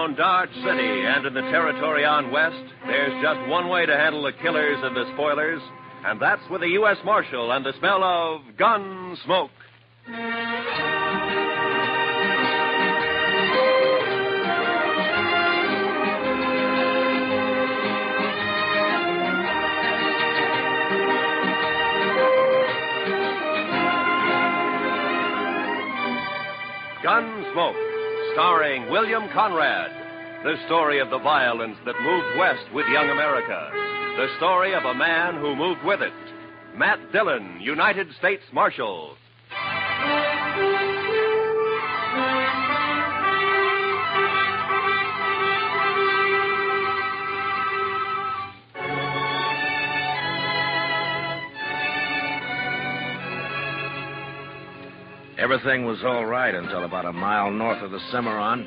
around Dodge City and in the territory on west, there's just one way to handle the killers and the spoilers, and that's with a U.S. Marshal and the smell of Gunsmoke. Gunsmoke, starring William Conrad. The story of the violence that moved west with young America. The story of a man who moved with it. Matt Dillon, United States Marshal. Everything was all right until about a mile north of the Cimarron.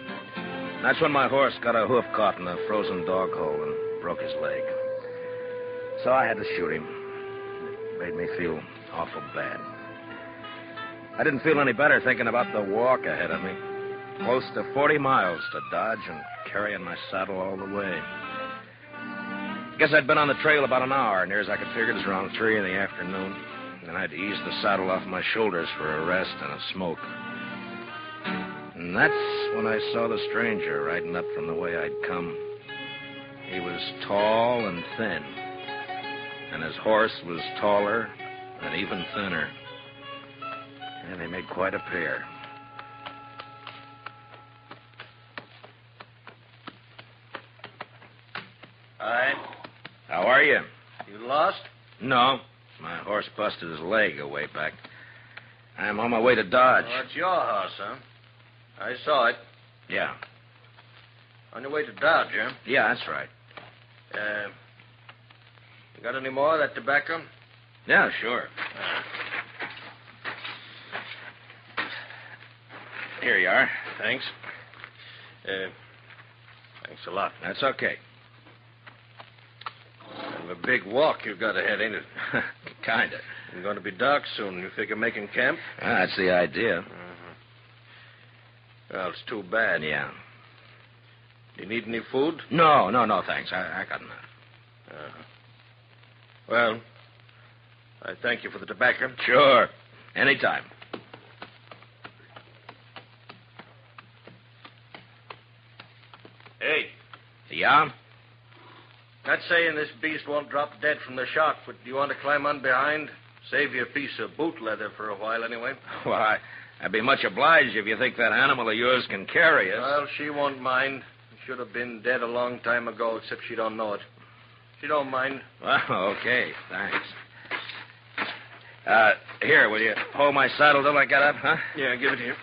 That's when my horse got a hoof caught in a frozen doghole and broke his leg. So I had to shoot him. It made me feel awful bad. I didn't feel any better thinking about the walk ahead of me. Close to 40 miles to Dodge and carrying my saddle all the way. Guess I'd been on the trail about an hour. Near as I could figure, it was around 3 in the afternoon. And I had to ease the saddle off my shoulders for a rest and a smoke. And that's when I saw the stranger riding up from the way I'd come. He was tall and thin. And his horse was taller and even thinner. And they made quite a pair. Hi. How are you? You lost? No. My horse busted his leg away back. I'm on my way to Dodge. Oh, it's your horse, huh? I saw it. Yeah. On your way to Dodge, huh? Yeah, that's right. You got any more of that tobacco? Yeah, sure. Here you are. Thanks. Thanks a lot. That's okay. Kind of a big walk you've got ahead, ain't it? Kinda. It's going to be dark soon. You figure making camp? That's the idea. Uh-huh. Well, it's too bad. Yeah. Do you need any food? No, thanks. I got enough. Uh-huh. Well, I thank you for the tobacco. Sure. Anytime. Hey. Yeah? Not saying this beast won't drop dead from the shot, but do you want to climb on behind? Save you a piece of boot leather for a while, anyway. Well, I'd be much obliged if you think that animal of yours can carry us. Well, she won't mind. Should have been dead a long time ago, except she don't know it. She don't mind. Well, okay. Thanks. Here, will you hold my saddle till I get up, huh? Yeah, give it here.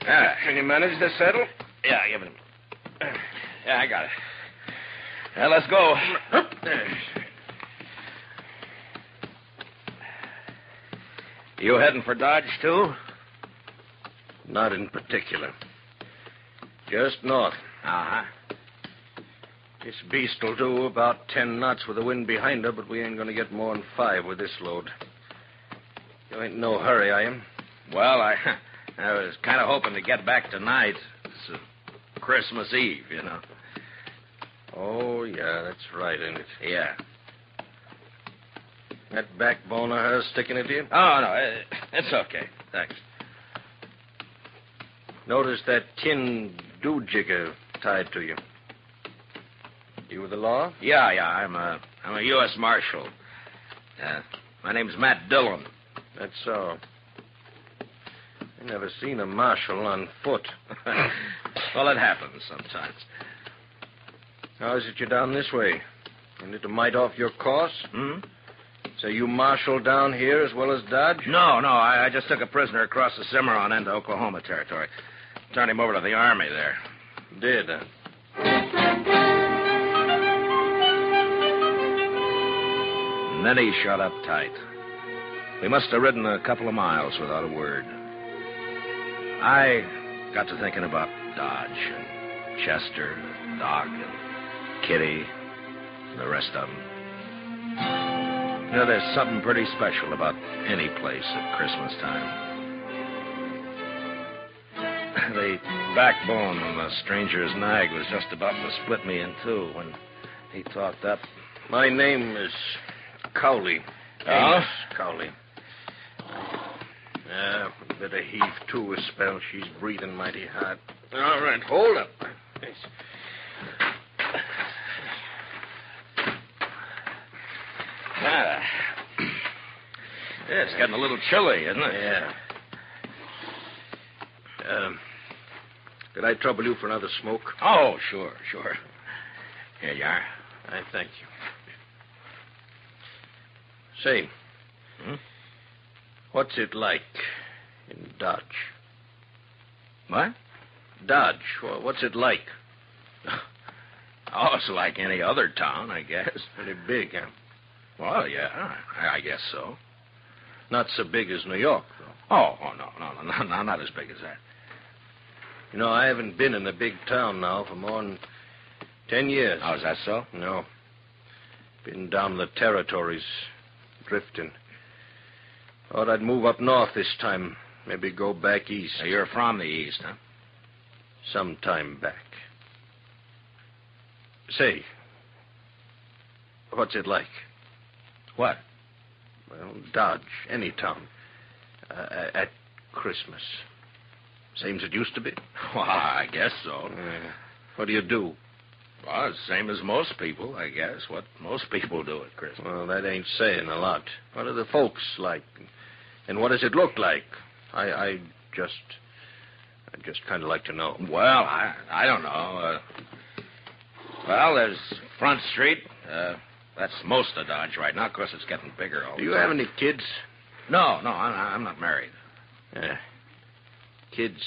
Yeah. Can you manage the saddle? Yeah, give it. Yeah, I got it. Now, let's go. You heading for Dodge, too? Not in particular. Just north. Uh-huh. This beast will do about 10 knots with the wind behind her, but we ain't going to get more than 5 with this load. You ain't in no hurry, are you? Well, I was kind of hoping to get back tonight. It's Christmas Eve, you know. Oh, yeah, that's right, ain't it? Yeah. That backbone of hers sticking it to you? Oh, no, it's okay. Thanks. Notice that tin do-jigger tied to you. You with the law? Yeah, I'm a U.S. Marshal. My name's Matt Dillon. That's so. I never seen a marshal on foot. Well, it happens sometimes. How is it you're down this way? You need to mite off your course? Hmm? So you marshal down here as well as Dodge? No, I just took a prisoner across the Cimarron into Oklahoma territory. Turned him over to the Army there. Did, huh? And then he shut up tight. We must have ridden a couple of miles without a word. I got to thinking about Dodge and Chester, Doc, and Kitty, and the rest of them. You know, there's something pretty special about any place at Christmas time. The backbone on the stranger's nag was just about to split me in two when he talked up. My name is Cowley. Oh? Amos Cowley. Better heave to a spell. She's breathing mighty hard. All right, hold up. Yes. Yeah, it's getting a little chilly, isn't it? Yeah. Could I trouble you for another smoke? Oh, sure. Here you are. I thank you. Say, what's it like in Dodge? What? Dodge. Well, what's it like? Oh, it's like any other town, I guess. Pretty big, huh? Well, yeah, I guess so. Not so big as New York, though. Oh, no, not as big as that. You know, I haven't been in a big town now for more than 10 years. Oh, is that so? No. Been down the territories, drifting. Thought I'd move up north this time. Maybe go back east. So you're from the east, huh? Some time back. Say, what's it like? What? Well, Dodge, any town. At Christmas. Same as it used to be? Well, I guess so. What do you do? Well, it's the same as most people, I guess. What most people do at Christmas. Well, that ain't saying a lot. What are the folks like? And what does it look like? I just kind of like to know. Well, I don't know. Well, there's Front Street. That's most of Dodge right now. Of course, it's getting bigger all the time. Do you have any kids? No, I'm not married. Yeah. Kids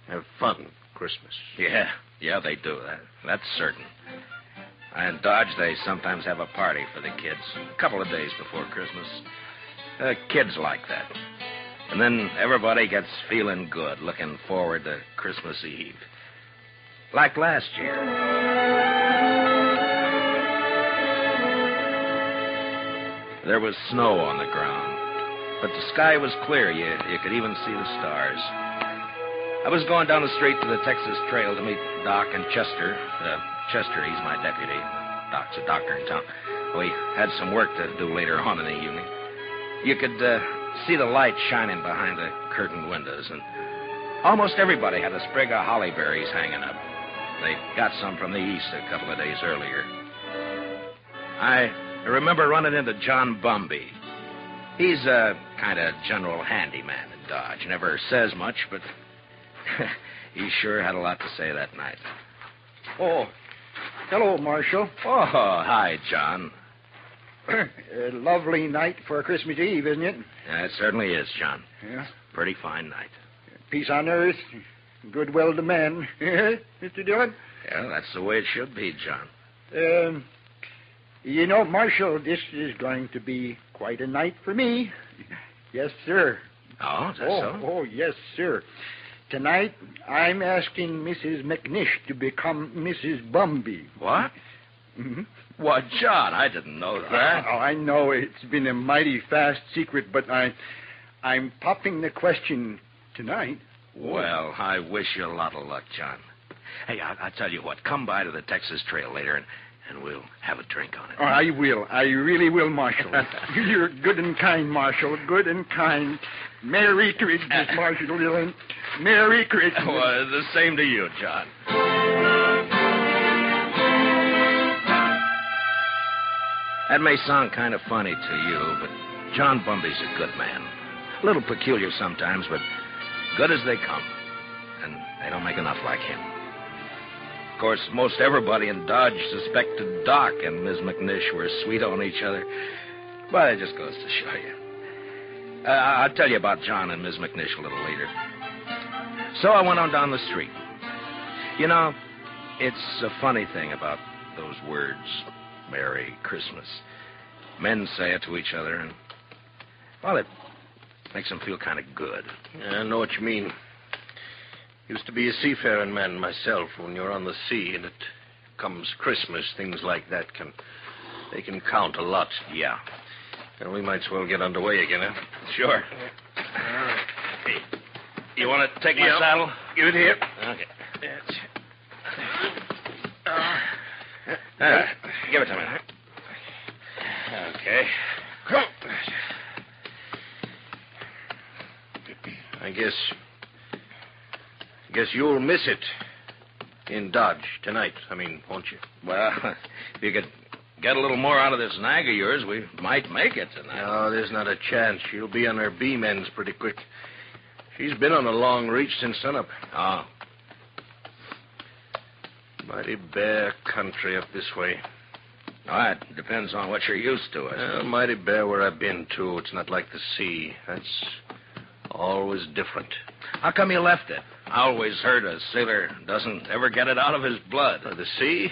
have fun Christmas. Yeah, they do. That's certain. In Dodge, they sometimes have a party for the kids a couple of days before Christmas. Kids like that. And then everybody gets feeling good, looking forward to Christmas Eve. Like last year. There was snow on the ground, but the sky was clear. You could even see the stars. I was going down the street to the Texas Trail to meet Doc and Chester. Chester, he's my deputy. Doc's a doctor in town. We had some work to do later on in the evening. You could see the light shining behind the curtained windows, and almost everybody had a sprig of holly berries hanging up. They got some from the east a couple of days earlier. I remember running into John Bumby. He's a kind of general handyman in Dodge. Never says much, but he sure had a lot to say that night. Oh, hello, Marshal. Oh, hi, John. A lovely night for Christmas Eve, isn't it? Yeah, it certainly is, John. Yeah. Pretty fine night. Peace on earth, goodwill to men. Mr. Dillon? Yeah, that's the way it should be, John. You know, Marshal, this is going to be quite a night for me. Yes, sir. Oh, is that so? Oh, yes, sir. Tonight, I'm asking Mrs. McNish to become Mrs. Bumby. What? Mm-hmm. What, John? I didn't know that. Oh, I know it's been a mighty fast secret, but I'm popping the question tonight. Well, I wish you a lot of luck, John. Hey, I'll tell you what. Come by to the Texas Trail later, and we'll have a drink on it. Oh, I will. I really will, Marshal. You're good and kind, Marshal. Good and kind. Merry Christmas, Marshal Dillon. Merry Christmas. Well, the same to you, John. That may sound kind of funny to you, but John Bumby's a good man. A little peculiar sometimes, but good as they come. And they don't make enough like him. Of course, most everybody in Dodge suspected Doc and Ms. McNish were sweet on each other. But it just goes to show you. I'll tell you about John and Ms. McNish a little later. So I went on down the street. You know, it's a funny thing about those words, Merry Christmas. Men say it to each other, and, well, it makes them feel kind of good. Yeah, I know what you mean. Used to be a seafaring man myself. When you're on the sea and it comes Christmas, things like that can count a lot. Yeah. And we might as well get underway again, huh? Sure. You want to take my saddle? Give it here. Okay. Give it to me. Okay. I guess you'll miss it in Dodge tonight. Won't you? Well, if you could get a little more out of this nag of yours, we might make it tonight. No, there's not a chance. She'll be on her beam ends pretty quick. She's been on a long reach since sunup. Oh. Mighty bare country up this way. All right. Depends on what you're used to, I suppose. Well, mighty bare where I've been, too. It's not like the sea. That's always different. How come you left it? I always heard a sailor doesn't ever get it out of his blood. The sea?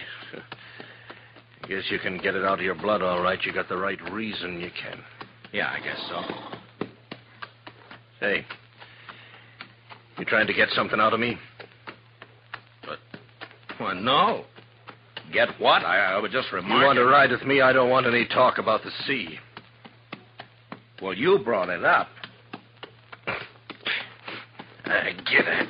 I guess you can get it out of your blood, all right. You got the right reason you can. Yeah, I guess so. Hey, you trying to get something out of me? Well, no. Get what? I would just remark. You want to ride with me? I don't want any talk about the sea. Well, you brought it up. Get it.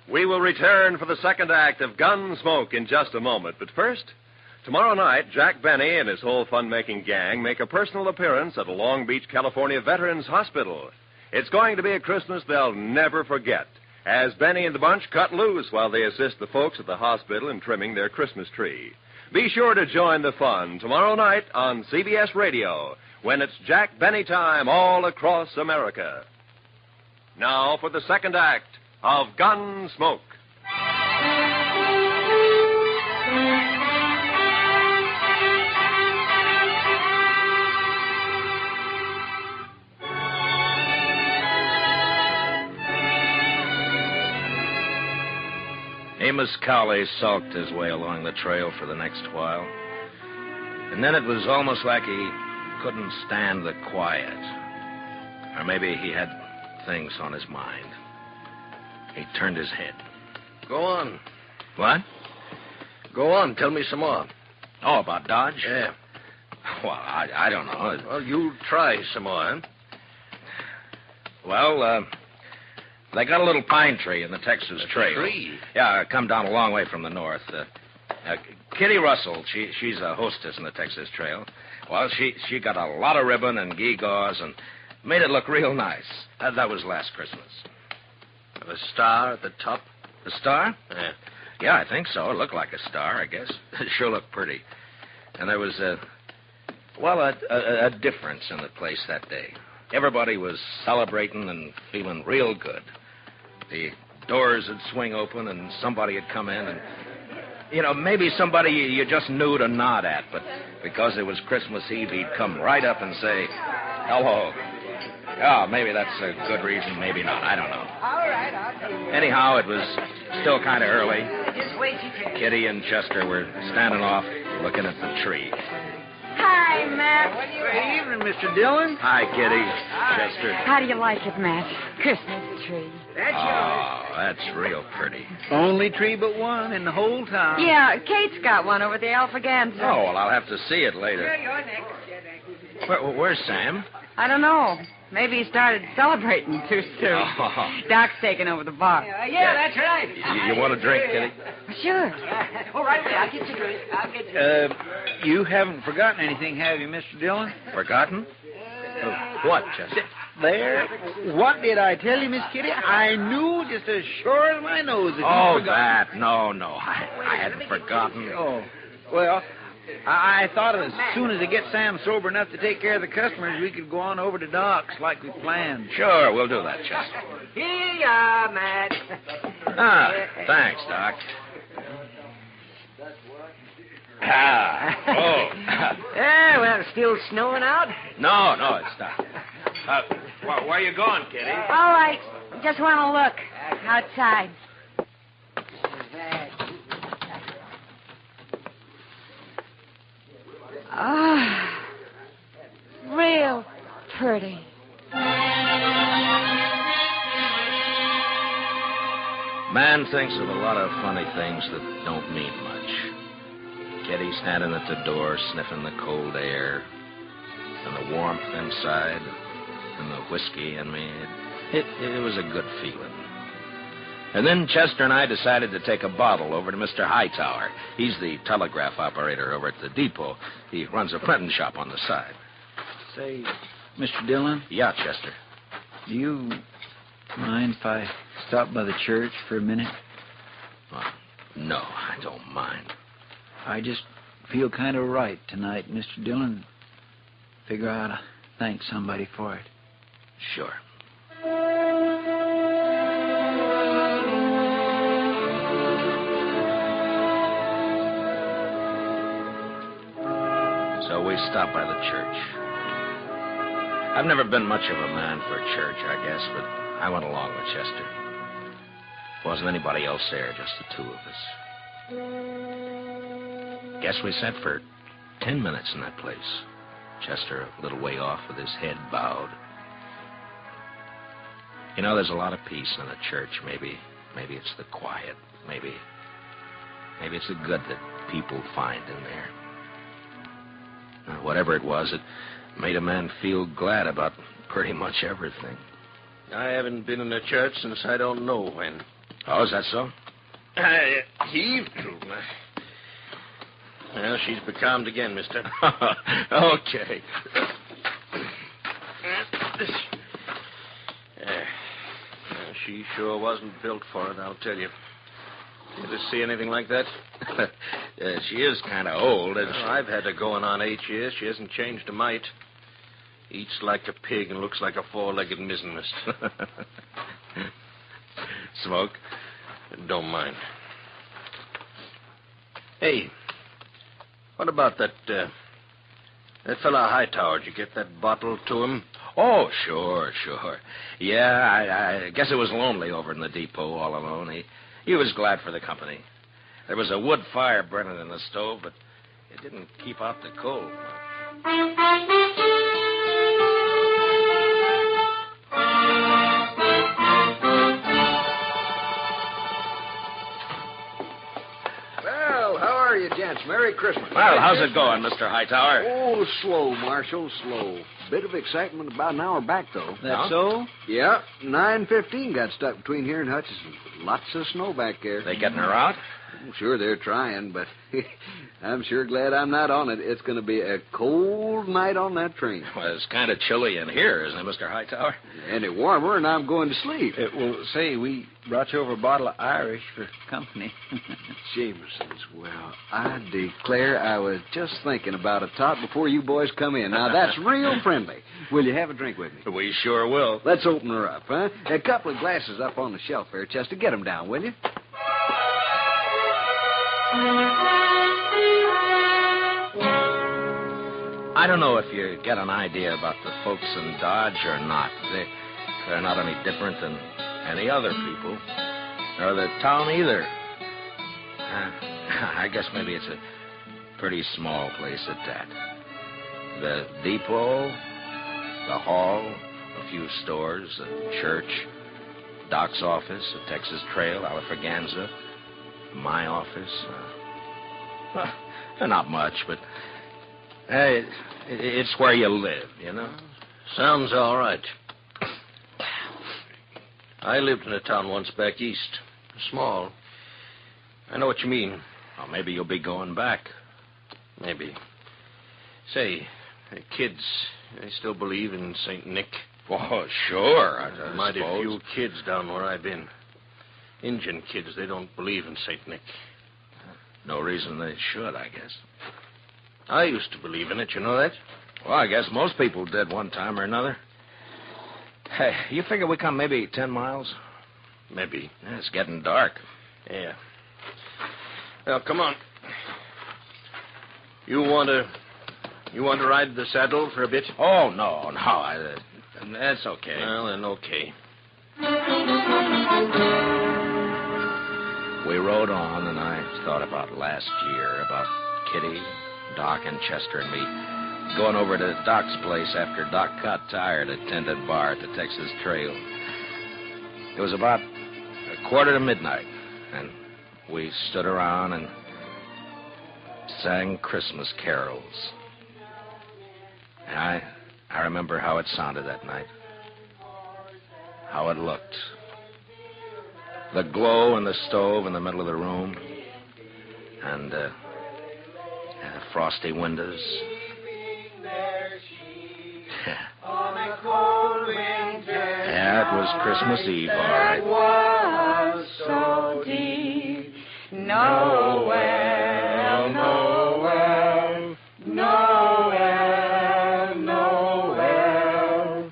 We will return for the second act of Gunsmoke in just a moment. But first, tomorrow night, Jack Benny and his whole fun-making gang make a personal appearance at a Long Beach, California Veterans Hospital. It's going to be a Christmas they'll never forget, as Benny and the bunch cut loose while they assist the folks at the hospital in trimming their Christmas tree. Be sure to join the fun tomorrow night on CBS Radio, when it's Jack Benny time all across America. Now for the second act of Gunsmoke. Amos Cowley sulked his way along the trail for the next while. And then it was almost like he couldn't stand the quiet. Or maybe he had things on his mind. He turned his head. Go on. What? Go on. Tell me some more. Oh, about Dodge? Yeah. Well, I don't know. Well, you try some more, huh? Well, they got a little pine tree in the Texas Trail. Tree? Yeah, come down a long way from the north. Kitty Russell, she's a hostess in the Texas Trail. Well, she got a lot of ribbon and gewgaws and made it look real nice. That was last Christmas. A star at the top? A star? Yeah. Yeah, I think so. It looked like a star, I guess. It sure looked pretty. And there was a difference in the place that day. Everybody was celebrating and feeling real good. The doors would swing open and somebody would come in and, maybe somebody you just knew to nod at, but because it was Christmas Eve, he'd come right up and say, hello. Oh, maybe that's a good reason, maybe not. I don't know. All right, I'll tell you. Anyhow, it was still kind of early. Just wait till you... Kitty and Chester were standing off looking at the tree. Hi, Matt. Good evening, Mr. Dillon. Hi, Kitty. Chester. How do you like it, Matt? Christmas tree. That's yours. Oh, that's real pretty. Only tree but one in the whole town. Yeah, Kate's got one over the Alphaganza. Oh, well, I'll have to see it later. You're next. Where's Sam? I don't know. Maybe he started celebrating too soon. Oh. Doc's taking over the bar. Yeah, that's right. You want a drink, Kitty? Sure. All right, I'll get you a drink. I'll get you. You haven't forgotten anything, have you, Mr. Dillon? Forgotten? What, Chester? There. What did I tell you, Miss Kitty? I knew just as sure as my nose that you Oh, forgot. that. No. I hadn't forgotten. Oh, well, I thought as soon as I get Sam sober enough to take care of the customers, we could go on over to Doc's like we planned. Sure, we'll do that, Chester. Here you are, Matt. Thanks, Doc. Yeah, well, still snowing out? No, it's not. Where are you going, Kitty? All right. Just want to look outside. Ah, pretty. Man thinks of a lot of funny things that don't mean much. Kitty standing at the door, sniffing the cold air, and the warmth inside, and the whiskey in me. It was a good feeling. And then Chester and I decided to take a bottle over to Mr. Hightower. He's the telegraph operator over at the depot. He runs a printing shop on the side. Say, Mr. Dillon? Yeah, Chester. Do you mind if I stop by the church for a minute? No, I don't mind. I just feel kind of right tonight, Mr. Dillon. Figure I ought to thank somebody for it. Sure. So we stopped by the church. I've never been much of a man for church, I guess, but I went along with Chester. Wasn't anybody else there, just the two of us. Guess we sat for 10 minutes in that place. Chester a little way off with his head bowed. You know, there's a lot of peace in a church. Maybe it's the quiet. Maybe it's the good that people find in there. Whatever it was, it made a man feel glad about pretty much everything. I haven't been in a church since I don't know when. Oh, is that so? Heave to. Well, she's becalmed again, mister. Okay. She sure wasn't built for it, I'll tell you. You ever see anything like that? She is kind of old. I've had her going on 8 years. She hasn't changed a mite. Eats like a pig and looks like a four-legged mizzenmast. Smoke? Don't mind. Hey, what about that fella Hightower? Did you get that bottle to him? Oh, sure. Yeah, I guess it was lonely over in the depot all alone. He was glad for the company. There was a wood fire burning in the stove, but it didn't keep out the cold. Well, how are you, gents? Merry Christmas. Well, how's it going, Mr. Hightower? Oh, slow, Marshal, slow. Bit of excitement about an hour back, though. That so? Yeah, 9:15 got stuck between here and Hutchinson. Lots of snow back there. They getting her out? Sure, they're trying, but I'm sure glad I'm not on it. It's going to be a cold night on that train. Well, it's kind of chilly in here, isn't it, Mr. Hightower? Any warmer, and I'm going to sleep. Well, say, we brought you over a bottle of Irish for company. Jameson's. Well, I declare I was just thinking about a tot before you boys come in. Now, that's real friendly. Will you have a drink with me? We sure will. Let's open her up, huh? A couple of glasses up on the shelf there, Chester. Get them down, will you? I don't know if you get an idea about the folks in Dodge or not. They're not any different than any other people, or the town either. I guess maybe it's a pretty small place at that. The depot, the hall, a few stores, a church, Doc's office, a Texas Trail, Alafraganza, my office. Not much, but it's where you live, you know? Sounds all right. I lived in a town once back east. Small. I know what you mean. Well, maybe you'll be going back. Maybe. Say, the kids, they still believe in St. Nick? Oh, sure, I Mighty suppose. few kids down where I've been. Injun kids, they don't believe in St. Nick. No reason they should, I guess. I used to believe in it, you know that? Well, I guess most people did one time or another. Hey, you figure we come maybe 10 miles? Maybe. Yeah, it's getting dark. Yeah. Well, come on. You want to ride the saddle for a bit? Oh, no. That's okay. Well, then, okay. We rode on, and I thought about last year, about Kitty, Doc, and Chester and me. going over to Doc's place after Doc got tired at Tended Bar at the Texas Trail. It was about 1:45, and we stood around and sang Christmas carols. And I remember how it sounded that night, how it looked. The glow in the stove in the middle of the room, and frosty windows. Yeah, it was Christmas Eve, all right. Was so deep, Noel, Noel, Noel, Noel,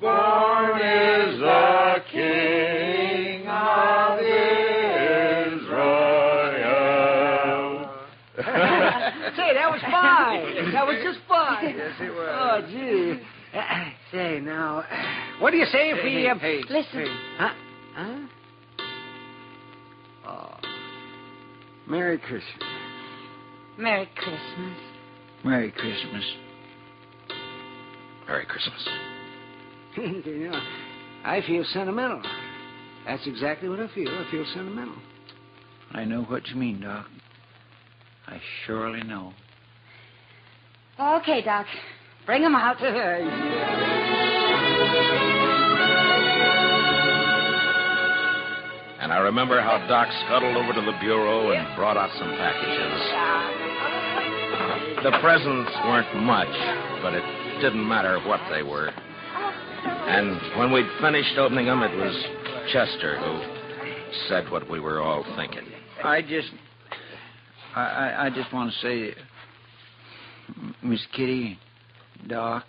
born is the King of Israel. Say, that was fine. That was just fine. Yes, it was. Oh, gee. Say, now, what do you say if we... Listen. Huh? Oh. Merry Christmas. Merry Christmas. Merry Christmas. Merry Christmas. You know, I feel sentimental. That's exactly what I feel. I feel sentimental. I know what you mean, Doc. I surely know. Okay, Doc. Bring him out. And I remember how Doc scuttled over to the bureau and brought out some packages. The presents weren't much, but it didn't matter what they were. And when we'd finished opening them, it was Chester who said what we were all thinking. I just want to say, Miss Kitty, Doc,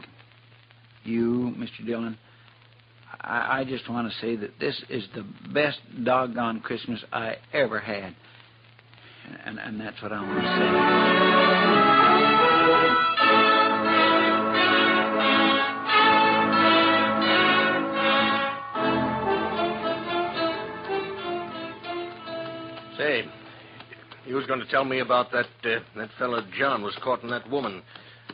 you, Mr. Dillon, I just want to say that this is the best doggone Christmas I ever had. And that's what I want to Say, you was going to tell me about that fella John was courting that woman.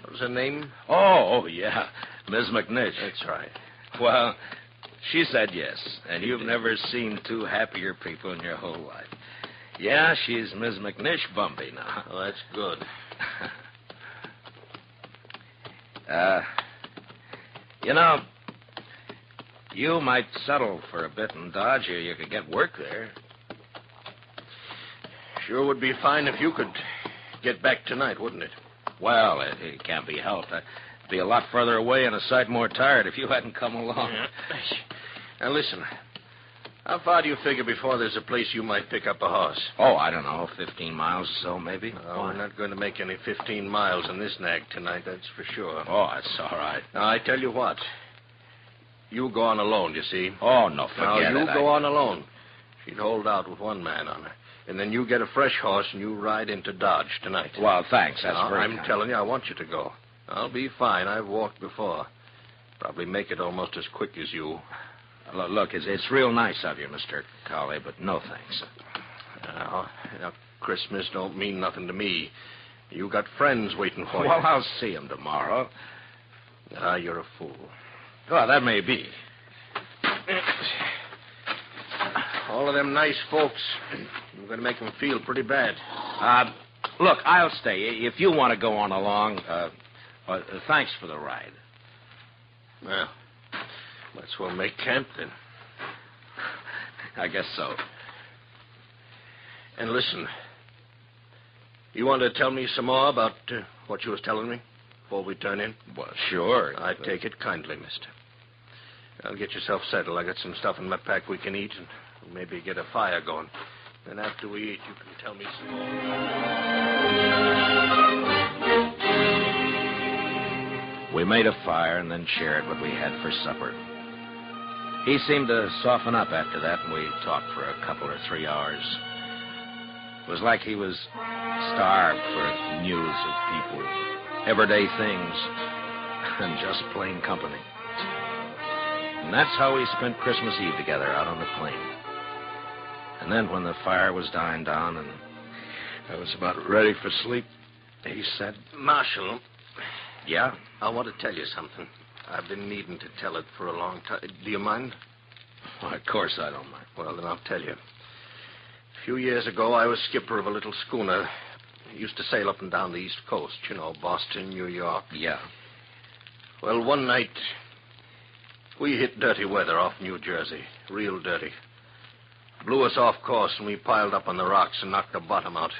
What was her name? Oh, yeah, Miss McNish. That's right. Well, she said yes, and you've never seen two happier people in your whole life. Yeah, she's Miss McNish Bumpy now. Oh, that's good. You know, you might settle for a bit in Dodge, or you could get work there. Sure would be fine if you could get back tonight, wouldn't it? Well, it can't be helped. I'd be a lot further away and a sight more tired if you hadn't come along. Yeah. Now, listen. How far do you figure before there's a place you might pick up a horse? Oh, I don't know, 15 miles or so, maybe. Oh, we're not going to make any 15 miles in this nag tonight, that's for sure. Oh, that's all right. Now, I tell you what. You go on alone, you see. Oh, no, forget it. Now, you go on alone. She'd hold out with one man on her. And then you get a fresh horse and you ride into Dodge tonight. Well, thanks. That's now, very I'm kind. telling you, I want you to go. I'll be fine. I've walked before. Probably make it almost as quick as you. Look, it's real nice of you, Mr. Cawley, but no thanks. Now, Christmas don't mean nothing to me. You got friends waiting for you. Well, I'll see them tomorrow. You're a fool. Well, that may be. All of them nice folks. I'm going to make them feel pretty bad. Look, I'll stay. If you want to go on along, thanks for the ride. Well, might as well make camp then. I guess so. And listen, you want to tell me some more about what you was telling me before we turn in? Well, sure. I take it kindly, mister. I'll get yourself settled. I got some stuff in my pack we can eat, and maybe get a fire going. Then after we eat, you can tell me some more. We made a fire and then shared what we had for supper. He seemed to soften up after that, and we talked for a couple or 3 hours. It was like he was starved for news of people, everyday things, and just plain company. And that's how we spent Christmas Eve together out on the plain. And then when the fire was dying down and I was about ready for sleep, he said, Marshal, Yeah? I want to tell you something. I've been needing to tell it for a long time. Do you mind? Well, of course I don't mind. Well, then I'll tell you. A few years ago, I was skipper of a little schooner. I used to sail up and down the East Coast, Boston, New York. Yeah. Well, one night, we hit dirty weather off New Jersey. Real dirty. Blew us off course, and we piled up on the rocks and knocked the bottom out.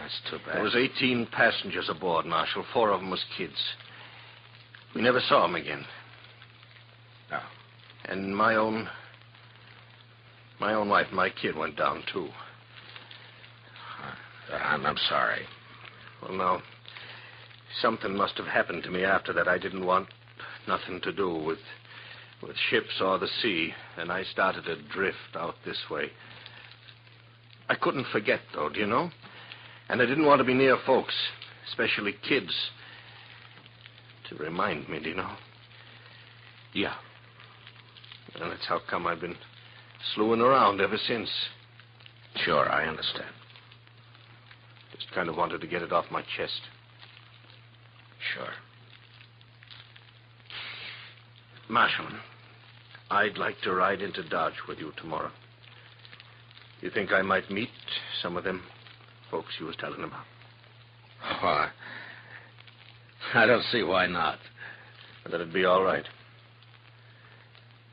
That's too bad. There was 18 passengers aboard, Marshal. 4 of them was kids. We never saw them again. No. And my own wife, my kid, went down, too. I'm sorry. Well, now, something must have happened to me after that. I didn't want nothing to do with ships or the sea, and I started to drift out this way. I couldn't forget, though, do you know? And I didn't want to be near folks, especially kids, to remind me, do you know? Yeah. And that's how come I've been slewing around ever since. Sure, I understand. Just kind of wanted to get it off my chest. Sure. Marshal, I'd like to ride into Dodge with you tomorrow. You think I might meet some of them folks you was telling about? Oh, I don't see why not. That'd be all right.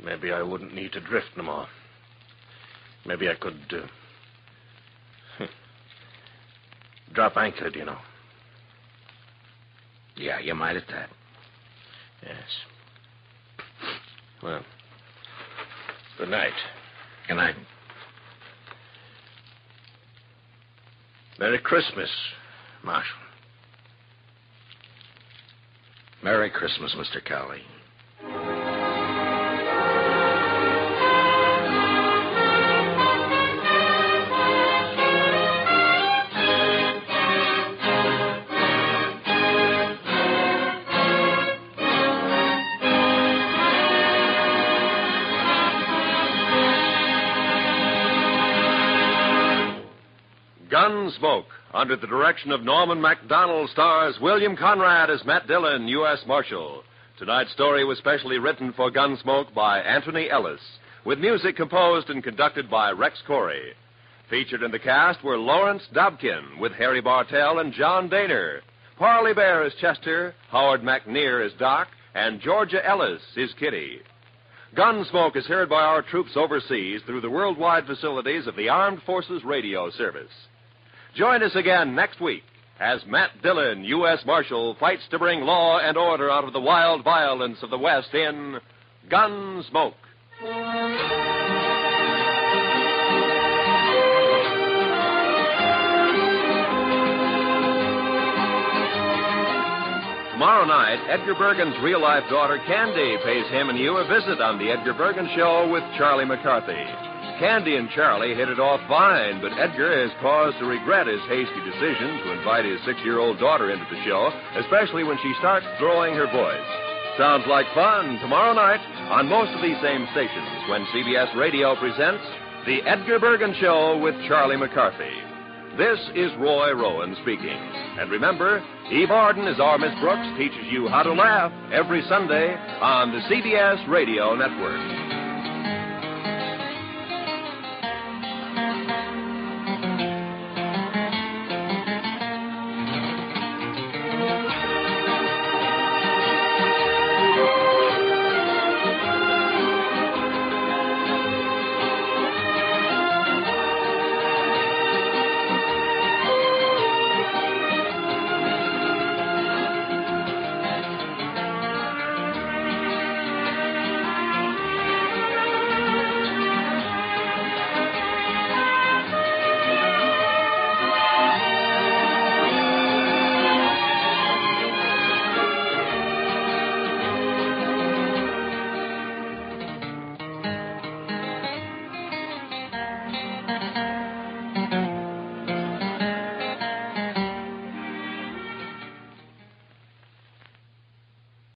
Maybe I wouldn't need to drift no more. Maybe I could drop anchor, do you know? Yeah, you might at that. Yes. Well, good night. Good night. Merry Christmas, Marshal. Merry Christmas, Mr. Cowley. Gunsmoke, under the direction of Norman MacDonald, stars William Conrad as Matt Dillon, U.S. Marshal. Tonight's story was specially written for Gunsmoke by Anthony Ellis, with music composed and conducted by Rex Corey. Featured in the cast were Lawrence Dobkin, with Harry Bartell and John Daner. Parley Baer as Chester, Howard McNear as Doc, and Georgia Ellis is Kitty. Gunsmoke is heard by our troops overseas through the worldwide facilities of the Armed Forces Radio Service. Join us again next week as Matt Dillon, U.S. Marshal, fights to bring law and order out of the wild violence of the West in Gunsmoke. Tomorrow night, Edgar Bergen's real-life daughter, Candy, pays him and you a visit on The Edgar Bergen Show with Charlie McCarthy. Candy and Charlie hit it off fine, but Edgar has cause to regret his hasty decision to invite his 6-year-old daughter into the show, especially when she starts throwing her voice. Sounds like fun tomorrow night on most of these same stations when CBS Radio presents The Edgar Bergen Show with Charlie McCarthy. This is Roy Rowan speaking. And remember, Eve Arden as our Miss Brooks teaches you how to laugh every Sunday on the CBS Radio Network.